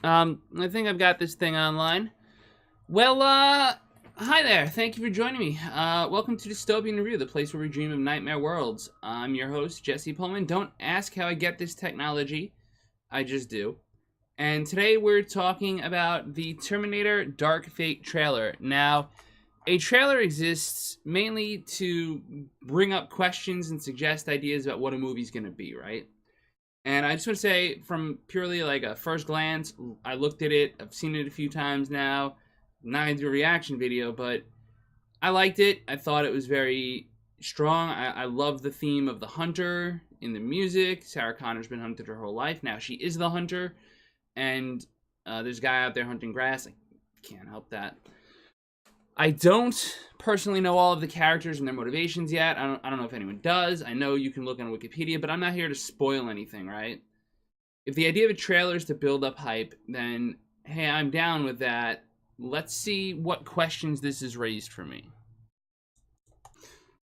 I think I've got this thing online. Well, hi there. Thank you for joining me. Welcome to Dystopian Review, the place where we dream of nightmare worlds. I'm your host, Jesse Pullman. Don't ask how I get this technology. I just do. And today we're talking about the Terminator Dark Fate trailer. Now, a trailer exists mainly to bring up questions and suggest ideas about what a movie's going to be, right? And I just want to say, from purely like a first glance, I looked at it. I've seen it a few times now. Not gonna do a reaction video, but I liked it. I thought it was very strong. I love the theme of the hunter in the music. Sarah Connor's been hunted her whole life. Now she is the hunter, and there's a guy out there hunting grass. I can't help that. I don't personally know all of the characters and their motivations yet. I don't know if anyone does. I know you can look on Wikipedia, but I'm not here to spoil anything, right? If the idea of a trailer is to build up hype, then hey, I'm down with that. Let's see what questions this has raised for me.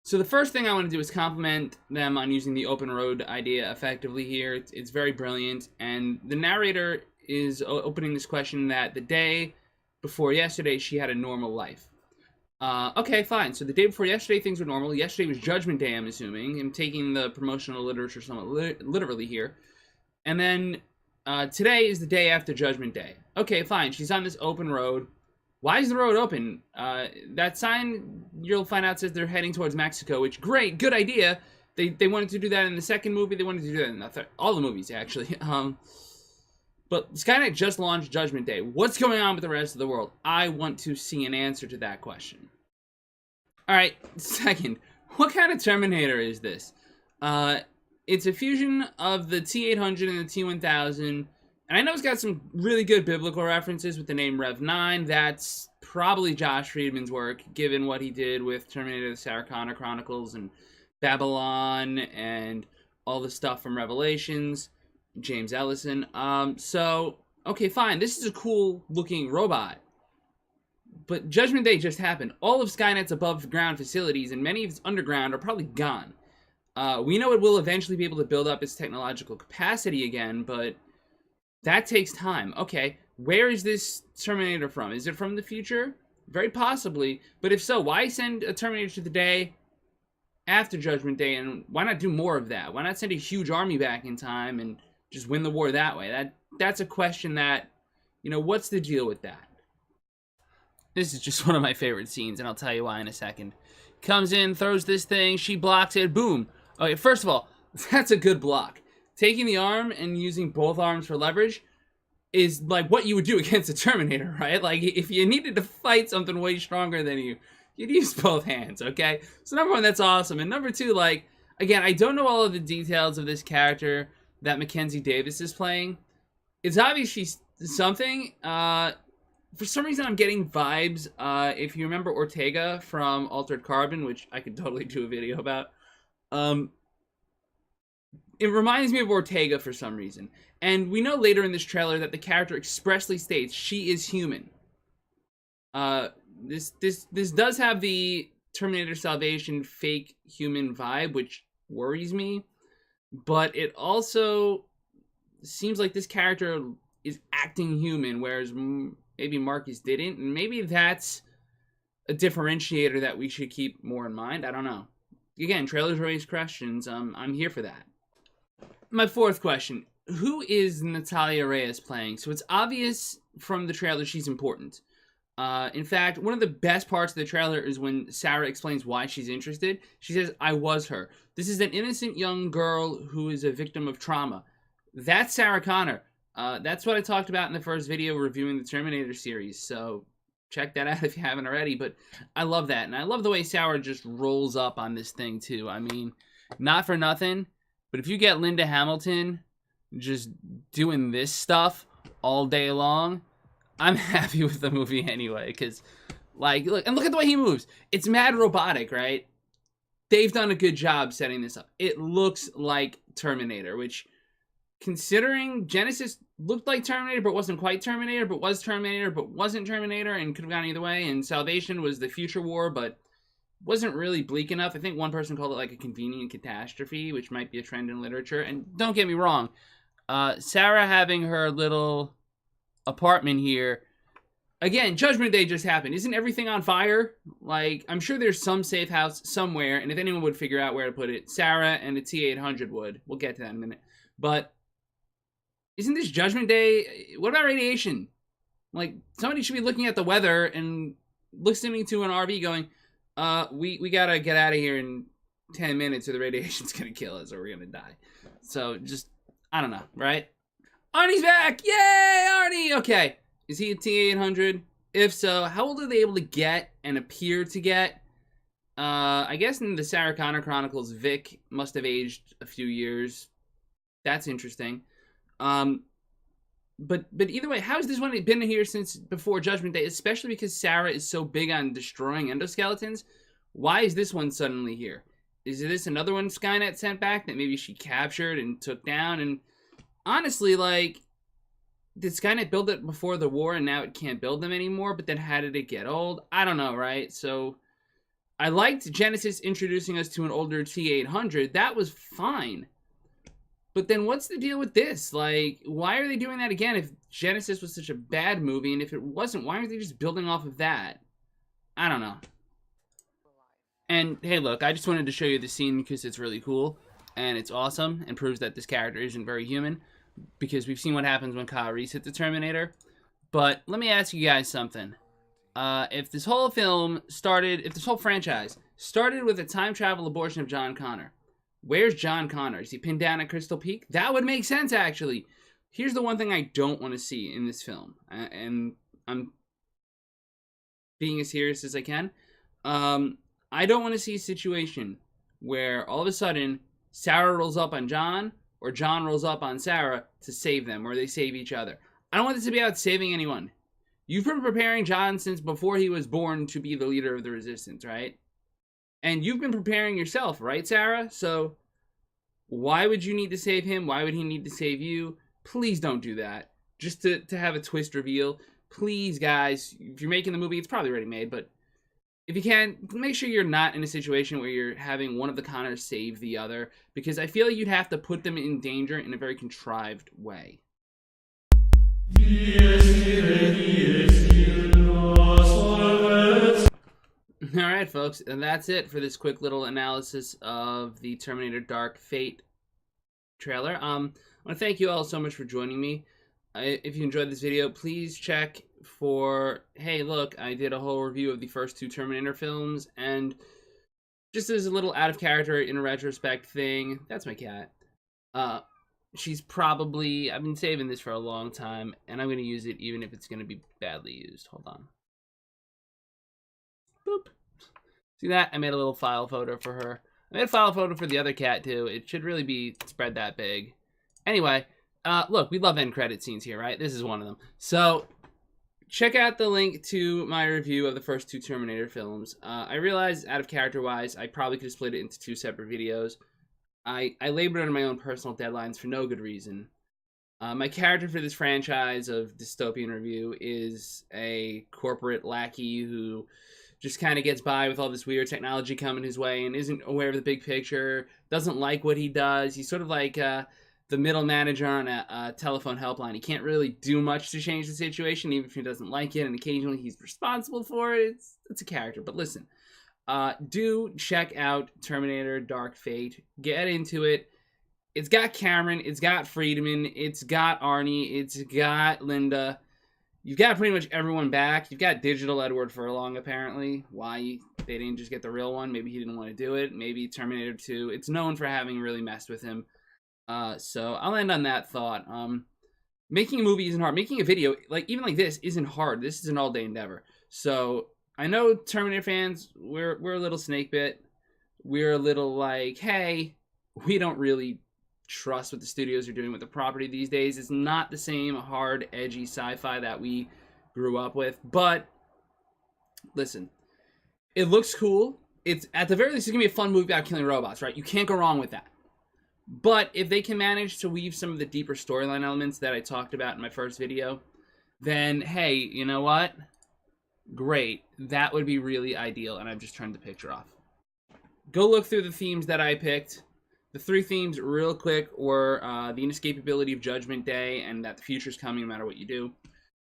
So the first thing I want to do is compliment them on using the open road idea effectively here. It's very brilliant, and the narrator is opening this question that the day before yesterday she had a normal life. Okay, fine. So the day before yesterday, things were normal. Yesterday was Judgment Day, I'm assuming. I'm taking the promotional literature somewhat literally here. And then today is the day after Judgment Day. Okay, fine. She's on this open road. Why is the road open? That sign, you'll find out, says they're heading towards Mexico, which, great, good idea. They wanted to do that in the second movie. They wanted to do that in the third. All the movies, actually. But Skynet just launched Judgment Day. What's going on with the rest of the world? I want to see an answer to that question. Alright, second, what kind of Terminator is this? It's a fusion of the T-800 and the T-1000, and I know it's got some really good biblical references with the name Rev 9. That's probably Josh Friedman's work, given what he did with Terminator, the Sarah Connor Chronicles, and Babylon, and all the stuff from Revelations. James Ellison. Okay, fine. This is a cool looking robot. But Judgment Day just happened. All of Skynet's above ground facilities and many of its underground are probably gone. We know it will eventually be able to build up its technological capacity again, but that takes time. Okay, where is this Terminator from? Is it from the future? Very possibly. But if so, why send a Terminator to the day after Judgment Day, and why not do more of that? Why not send a huge army back in time and just win the war that way? That's a question that, what's the deal with that? This is just one of my favorite scenes, and I'll tell you why in a second. Comes in, throws this thing, she blocks it, boom. Okay, first of all, that's a good block. Taking the arm and using both arms for leverage is like what you would do against a Terminator, right? Like, if you needed to fight something way stronger than you, you'd use both hands, okay? So number one, that's awesome. And number two, like, again, I don't know all of the details of this character that Mackenzie Davis is playing. It's obvious she's something. For some reason, I'm getting vibes. If you remember Ortega from Altered Carbon, which I could totally do a video about, it reminds me of Ortega for some reason. And we know later in this trailer that the character expressly states she is human. This does have the Terminator Salvation fake human vibe, which worries me. But it also seems like this character is acting human, whereas maybe Marcus didn't. And maybe that's a differentiator that we should keep more in mind. I don't know. Again, trailers raise questions. I'm here for that. My fourth question. Who is Natalia Reyes playing? So it's obvious from the trailer she's important. In fact, one of the best parts of the trailer is when Sarah explains why she's interested. She says, I was her. This is an innocent young girl who is a victim of trauma. That's Sarah Connor. That's what I talked about in the first video reviewing the Terminator series, so check that out if you haven't already. But I love that, and I love the way Sarah just rolls up on this thing, too. I mean, not for nothing, but if you get Linda Hamilton just doing this stuff all day long, I'm happy with the movie anyway, because, like, look at the way he moves. It's mad robotic, right? They've done a good job setting this up. It looks like Terminator, which, considering Genesis looked like Terminator, but wasn't quite Terminator, but was Terminator, but wasn't Terminator, and could have gone either way, and Salvation was the future war, but wasn't really bleak enough. I think one person called it, like, a convenient catastrophe, which might be a trend in literature, and don't get me wrong, Sarah having her little apartment here. Again, Judgment Day just happened. Isn't everything on fire? Like, I'm sure there's some safe house somewhere, and if anyone would figure out where to put it, Sarah and the T-800 would. We'll get to that in a minute. But isn't this Judgment Day? What about radiation? Like, somebody should be looking at the weather and listening to an RV going, we gotta get out of here in 10 minutes or the radiation's gonna kill us or we're gonna die. So, just, I don't know, right? Arnie's back! Yay, Arnie! Okay. Is he a T-800? If so, how old are they able to get and appear to get? I guess in the Sarah Connor Chronicles, Vic must have aged a few years. That's interesting. But either way, how has this one been here since before Judgment Day? Especially because Sarah is so big on destroying endoskeletons. Why is this one suddenly here? Is this another one Skynet sent back that maybe she captured and took down? And honestly, like, did Skynet build it before the war and now it can't build them anymore? But then how did it get old? I don't know, right? So I liked Genesis introducing us to an older T-800. That was fine. But then what's the deal with this? Like, why are they doing that again if Genesis was such a bad movie? And if it wasn't, why aren't they just building off of that? I don't know. And hey, look, I just wanted to show you the scene because it's really cool. And it's awesome and proves that this character isn't very human. Because we've seen what happens when Kyle Reese hits the Terminator. But let me ask you guys something. If this whole franchise started with a time travel abortion of John Connor, where's John Connor? Is he pinned down at Crystal Peak? That would make sense, actually. Here's the one thing I don't want to see in this film. And I'm being as serious as I can. I don't want to see a situation where all of a sudden Sarah rolls up on John, or John rolls up on Sarah to save them, or they save each other. I don't want this to be about saving anyone. You've been preparing John since before he was born to be the leader of the Resistance, right? And you've been preparing yourself, right, Sarah? So why would you need to save him? Why would he need to save you? Please don't do that. Just to have a twist reveal. Please, guys, if you're making the movie, it's probably already made, but if you can, make sure you're not in a situation where you're having one of the Connors save the other, because I feel like you'd have to put them in danger in a very contrived way. Alright, folks, and that's it for this quick little analysis of the Terminator Dark Fate trailer. I want to thank you all so much for joining me. If you enjoyed this video, please check for, hey, look, I did a whole review of the first two Terminator films, and just as a little out of character in a retrospect thing, that's my cat. She's probably, I've been saving this for a long time, and I'm going to use it even if it's going to be badly used. Hold on. Boop. See that? I made a little file photo for her. I made a file photo for the other cat, too. It should really be spread that big. Anyway, look, we love end credit scenes here, right? This is one of them. So check out the link to my review of the first two Terminator films. I realized, out of character-wise, I probably could have split it into two separate videos. I labored under my own personal deadlines for no good reason. My character for this franchise of Dystopian Review is a corporate lackey who just kind of gets by with all this weird technology coming his way and isn't aware of the big picture, doesn't like what he does. He's sort of like the middle manager on a telephone helpline. He can't really do much to change the situation, even if he doesn't like it, and occasionally he's responsible for it. It's a character. But listen, do check out Terminator Dark Fate. Get into it. It's got Cameron, it's got Friedman, it's got Arnie, it's got Linda. You've got pretty much everyone back. You've got Digital Edward Furlong, apparently. Why they didn't just get the real one. Maybe he didn't want to do it. Maybe Terminator 2. It's known for having really messed with him. So I'll end on that thought. Making a movie isn't hard. Making a video, even like this, isn't hard. This is an all-day endeavor. So I know Terminator fans, we're a little snake bit. We're a little like, hey, we don't really trust what the studios are doing with the property these days. It's not the same hard, edgy sci-fi that we grew up with. But listen, it looks cool. It's at the very least, it's gonna be a fun movie about killing robots, right? You can't go wrong with that. But if they can manage to weave some of the deeper storyline elements that I talked about in my first video, then hey, you know what? Great. That would be really ideal, and I'm just trying to picture off. Go look through the themes that I picked. The three themes, real quick, were the inescapability of Judgment Day and that the future's coming no matter what you do.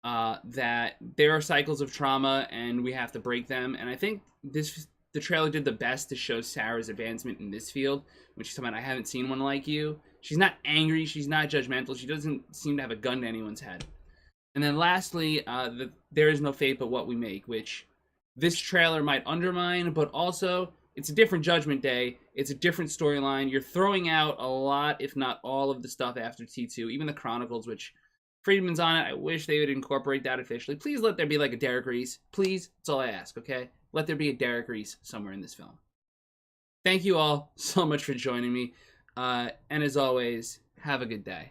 that there are cycles of trauma and we have to break them. And I think the trailer did the best to show Sarah's advancement in this field, when she's talking about, I haven't seen one like you. She's not angry, she's not judgmental, she doesn't seem to have a gun to anyone's head. And then lastly, there is no fate but what we make, which this trailer might undermine, but also it's a different Judgment Day. It's a different storyline. You're throwing out a lot, if not all, of the stuff after T2, even the Chronicles, which Friedman's on it. I wish they would incorporate that officially. Please let there be like a Derek Reese. Please, that's all I ask, okay? Let there be a Derek Reese somewhere in this film. Thank you all so much for joining me. And as always, have a good day.